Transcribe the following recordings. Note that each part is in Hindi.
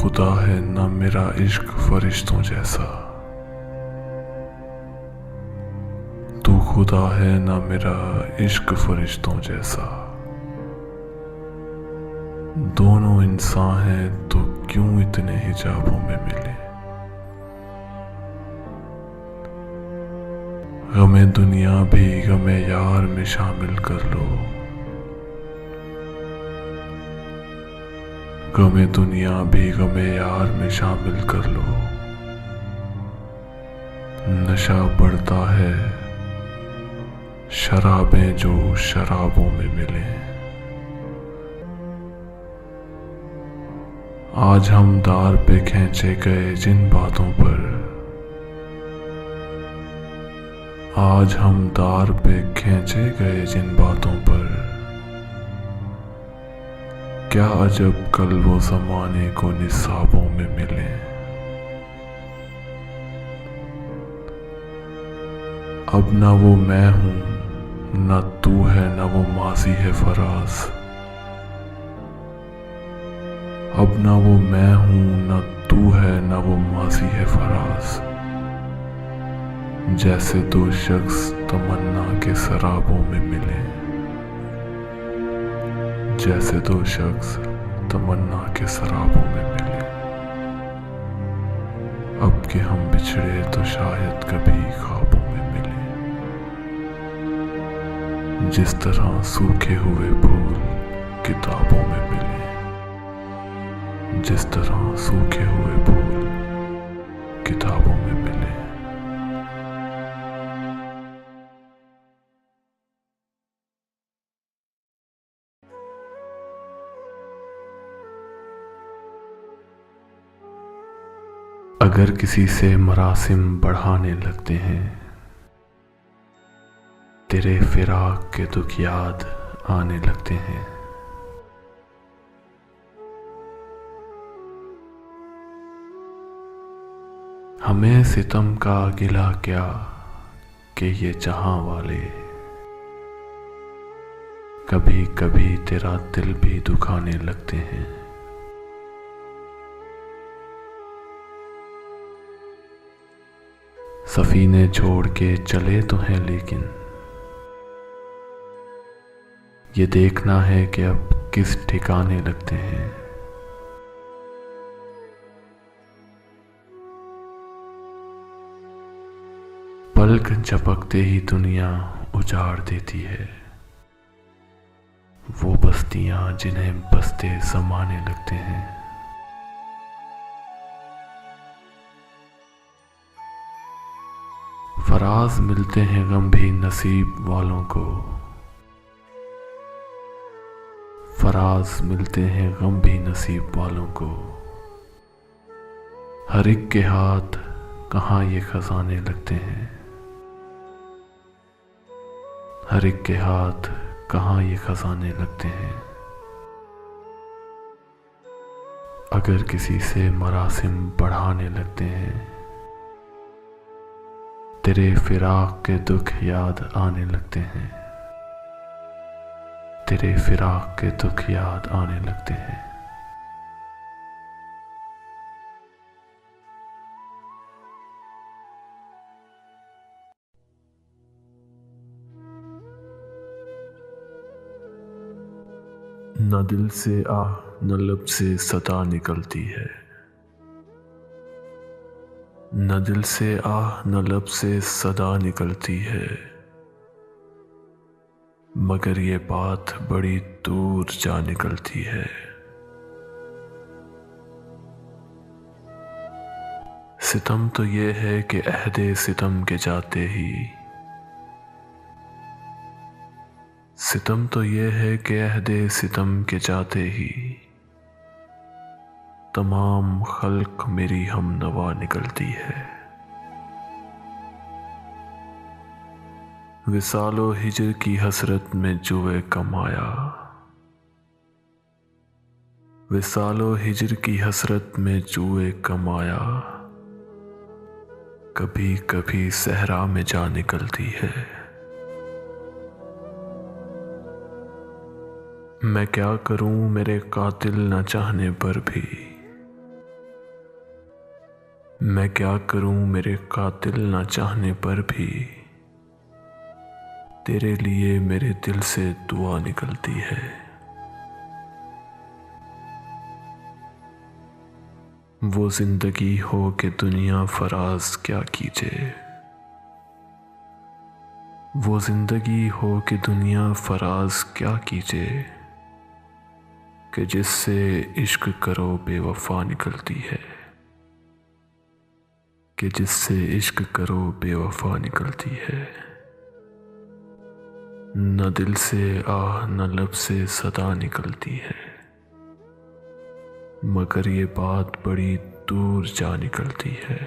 खुदा है ना मेरा इश्क फरिश्तों जैसा, तू खुदा है ना मेरा इश्क फरिश्तों जैसा। दोनों इंसान हैं तो क्यों इतने हिजाबों में मिले। गमे दुनिया भी गमे यार में शामिल कर लो, गमे दुनिया भी गमे यार में शामिल कर लो। नशा बढ़ता है शराबें जो शराबों में मिले। आज हम दार पे खींचे गए जिन बातों पर, आज हम दार पे खींचे गए जिन बातों पर, क्या अजब कल वो ज़माने को निसाबों में मिले। अब ना वो मैं हूँ ना तू है, ना वो माजी है फराज। अब ना वो मैं हूँ ना तू है, ना वो माजी है फराज। जैसे दो शख्स तमन्ना के सराबों में मिले, जैसे दो शख्स तमन्ना के सराबों में मिले। अब के हम बिछड़े तो शायद कभी ख्वाबों में मिले। जिस तरह सूखे हुए फूल किताबों में मिले, जिस तरह सूखे हुए फूल किताबों में मिले। अगर किसी से मरासिम बढ़ाने लगते हैं, तेरे फिराक के दुख याद आने लगते हैं। हमें सितम का गिला क्या कि ये जहां वाले कभी कभी तेरा दिल भी दुखाने लगते हैं। सफीने छोड़ के चले तो हैं लेकिन ये देखना है कि अब किस ठिकाने लगते हैं। पलक झपकते ही दुनिया उजाड़ देती है, वो बस्तियां जिन्हें बसते समाने लगते हैं। फराज मिलते हैं गम भी नसीब वालों को, फराज मिलते हैं गम भी नसीब वालों को। हर एक के हाथ कहाँ ये खजाने लगते हैं, हर एक के हाथ कहाँ ये खजाने लगते हैं। अगर किसी से मरासिम बढ़ाने लगते हैं, तेरे फिराक के दुख याद आने लगते हैं, तेरे फिराक के दुख याद आने लगते हैं। न दिल से आह न लब से सदा निकलती है, न दिल से आह न लब से सदा निकलती है। मगर ये बात बड़ी दूर जा निकलती है। सितम तो ये है कि अहदे सितम के जाते ही, सितम तो ये है कि अहदे सितम के जाते ही तमाम खल्क मेरी हम नवा निकलती है। विसालो हिजर की हसरत में जुए कमाया, विसालो हिजर की हसरत में जुए कमाया। कभी कभी सहरा में जा निकलती है। मैं क्या करूं मेरे कातिल न चाहने पर भी, मैं क्या करूं मेरे कातिल ना चाहने पर भी, तेरे लिए मेरे दिल से दुआ निकलती है। वो जिंदगी हो कि दुनिया फराज क्या कीजिए, वो जिंदगी हो कि दुनिया फराज क्या कीजिए, कि जिससे इश्क करो बेवफा निकलती है, कि जिससे इश्क करो बेवफा निकलती है। न दिल से आह न लब से सदा निकलती है, मगर ये बात बड़ी दूर जा निकलती है।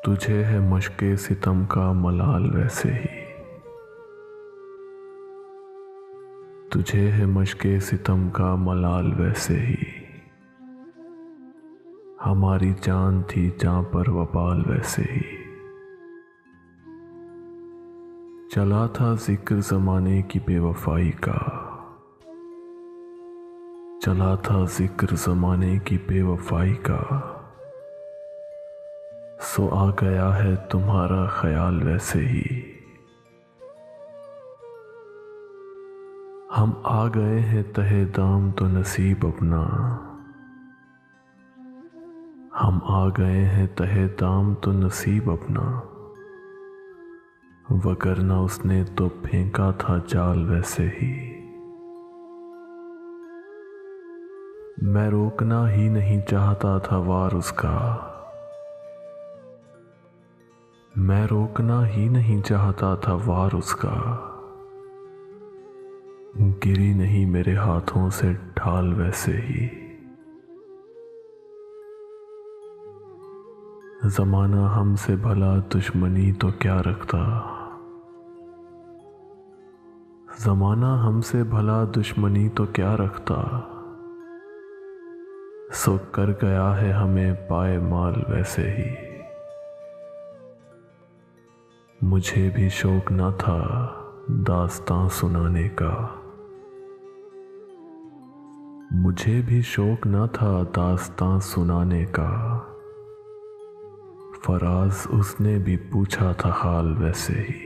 तुझे है मुश्के सितम का मलाल वैसे ही, तुझे है मुश्के सितम का मलाल वैसे ही, हमारी जान थी जान पर वबाल वैसे ही। चला था जिक्र ज़माने की बेवफाई का, चला था जिक्र ज़माने की बेवफाई का, सो आ गया है तुम्हारा ख्याल वैसे ही। हम आ गए हैं तहे दाम तो नसीब अपना, हम आ गए हैं तहे दाम तो नसीब अपना, वगरना उसने तो फेंका था जाल वैसे ही। मैं रोकना ही नहीं चाहता था वार उसका, मैं रोकना ही नहीं चाहता था वार उसका, गिरी नहीं मेरे हाथों से ढाल वैसे ही। ज़माना हमसे भला दुश्मनी तो क्या रखता, ज़माना हमसे भला दुश्मनी तो क्या रखता, सो कर गया है हमें पाए माल वैसे ही। मुझे भी शौक न था दास्तां सुनाने का, मुझे भी शौक न था दास्तां सुनाने का, फराज उसने भी पूछा था हाल वैसे ही,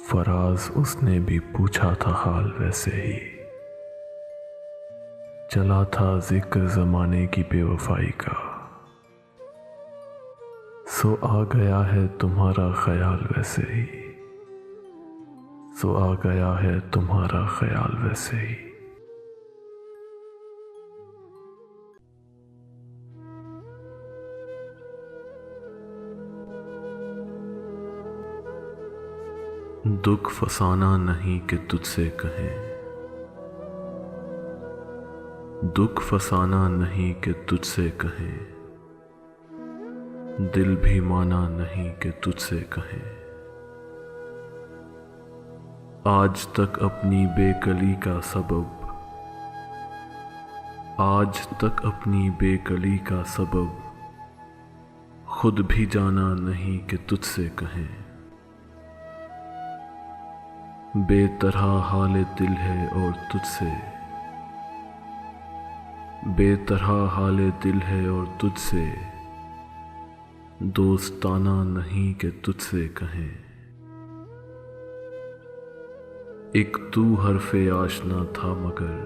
फराज उसने भी पूछा था हाल वैसे ही। चला था जिक्र ज़माने की बेवफाई का, सो आ गया है तुम्हारा ख्याल वैसे ही, सो आ गया है तुम्हारा ख्याल वैसे ही। दुख फसाना नहीं कि तुझसे कहें, दुख फसाना नहीं कि तुझसे कहें, दिल भी माना नहीं कि तुझसे कहें। आज तक अपनी बेकली का सबब, आज तक अपनी बेकली का सबब, खुद भी जाना नहीं कि तुझसे कहें। बेतरह हाल दिल है और तुझसे, बेतरह हाल दिल है और तुझसे, दोस्ताना नहीं कि तुझसे कहें। एक तू हरफे आशना था मगर,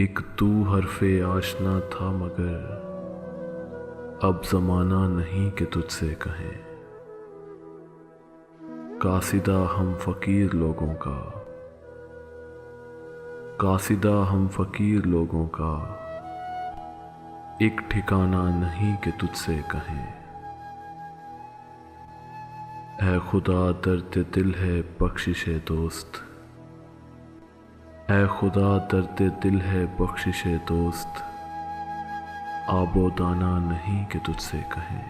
एक तू हरफे आशना था मगर, अब ज़माना नहीं कि तुझसे कहें। कासिदा हम फ़कीर लोगों का, कासिदा हम फ़कीर लोगों का, एक ठिकाना नहीं कि तुझसे कहें। ऐ खुदा दर्द दिल है बख्शिशे दोस्त, ऐ खुदा दर्द दिल है बख्शिशे दोस्त, आबो दाना नहीं कि तुझसे कहें।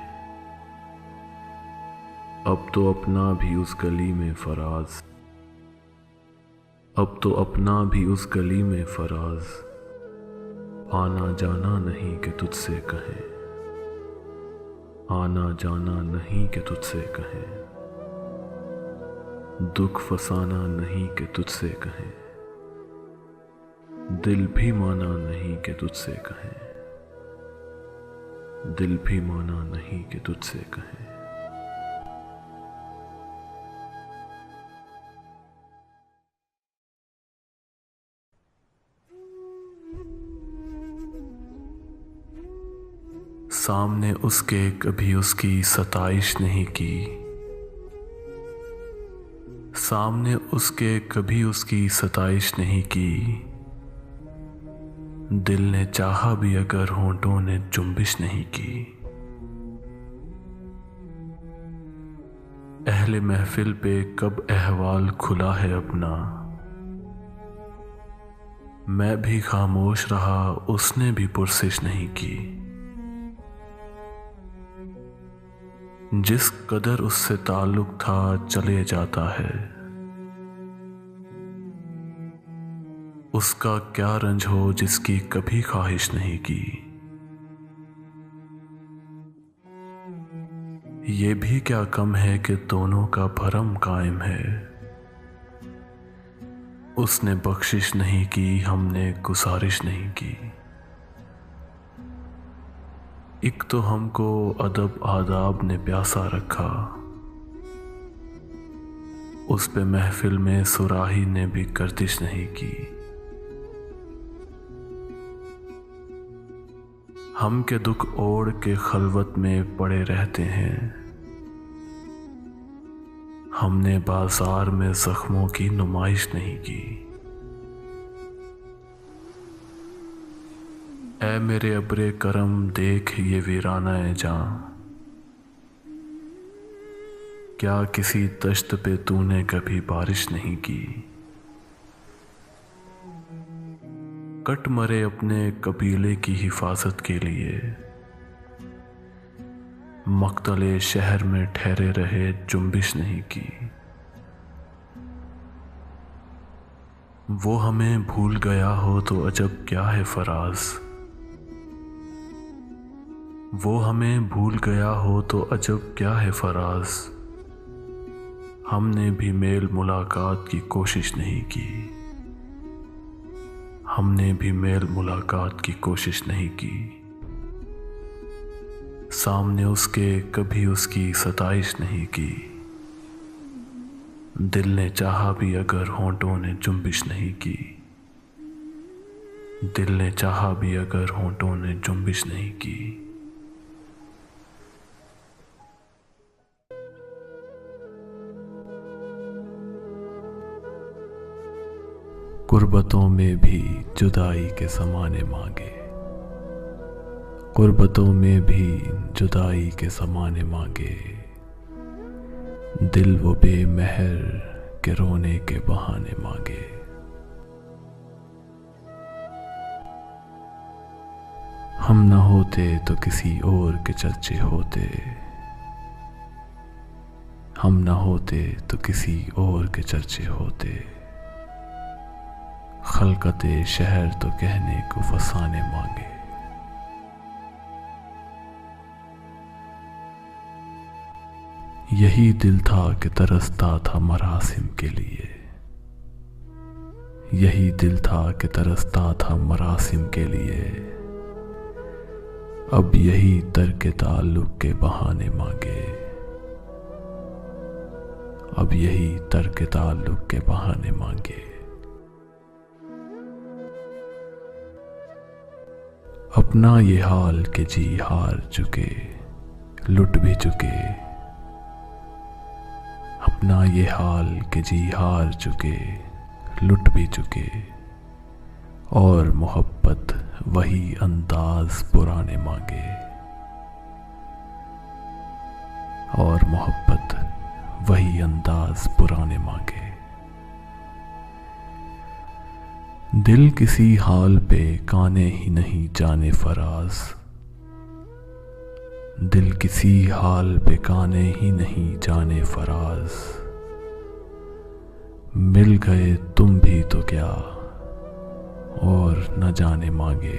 अब तो अपना भी उस गली में फराज, अब तो अपना भी उस गली में फराज, आना जाना नहीं कि तुझसे कहें, आना जाना नहीं कि तुझसे कहें, दुख फसाना नहीं कि तुझसे कहें, दिल भी माना नहीं कि तुझसे कहें, दिल भी माना नहीं कि तुझसे कहें। सामने उसके कभी उसकी सताइश नहीं की, सामने उसके कभी उसकी सताइश नहीं की, दिल ने चाहा भी अगर होंठों ने जुम्बिश नहीं की। अहले महफिल पे कब अहवाल खुला है अपना, मैं भी खामोश रहा उसने भी पुरसिश नहीं की। जिस कदर उससे ताल्लुक था चले जाता है, उसका क्या रंज हो जिसकी कभी ख्वाहिश नहीं की। ये भी क्या कम है कि दोनों का भरम कायम है, उसने बख्शिश नहीं की हमने गुजारिश नहीं की। एक तो हमको अदब आदाब ने प्यासा रखा, उस पे महफिल में सुराही ने भी गर्दिश नहीं की। हम के दुख ओढ़ के खलवत में पड़े रहते हैं, हमने बाजार में जख्मों की नुमाइश नहीं की। ऐ मेरे अब्रे करम देख ये वीराना है जां, क्या किसी दश्त पे तूने कभी बारिश नहीं की। कट मरे अपने कबीले की हिफाजत के लिए, मक्तले शहर में ठहरे रहे जुम्बिश नहीं की। वो हमें भूल गया हो तो अजब क्या है फराज, वो हमें भूल गया हो तो अजब क्या है फराज। हमने भी मेल मुलाकात की कोशिश नहीं की, हमने भी मेल मुलाकात की कोशिश नहीं की। सामने उसके कभी उसकी सताइश नहीं की, दिल ने चाहा भी अगर होंठों ने जुम्बिश नहीं की। दिल ने चाहा भी अगर होंठों ने जुम्बिश नहीं की। गुर्बतों में भी जुदाई के ज़माने मांगे, गुर्बतों में भी जुदाई के ज़माने मांगे। दिल वो बेमहर के रोने के बहाने मांगे। हम न होते तो किसी और के चर्चे होते, हम न होते तो किसी और के चर्चे होते। खलकते शहर तो कहने को फसाने मांगे। यही दिल था कि तरसता था मरासिम के लिए, यही दिल था कि तरसता था मरासिम के लिए। अब यही तर्क ताल्लुक के बहाने मांगे, अब यही तर्क ताल्लुक के बहाने मांगे। अपना ये हाल के जी हार चुके, लुट भी चुके। अपना ये हाल के जी हार चुके, लुट भी चुके। और मोहब्बत वही अंदाज पुराने मांगे, और मोहब्बत वही अंदाज पुराने मांगे। दिल किसी हाल पे काने ही नहीं जाने फराज, दिल किसी हाल पे काने ही नहीं जाने फराज। मिल गए तुम भी तो क्या और न जाने मांगे।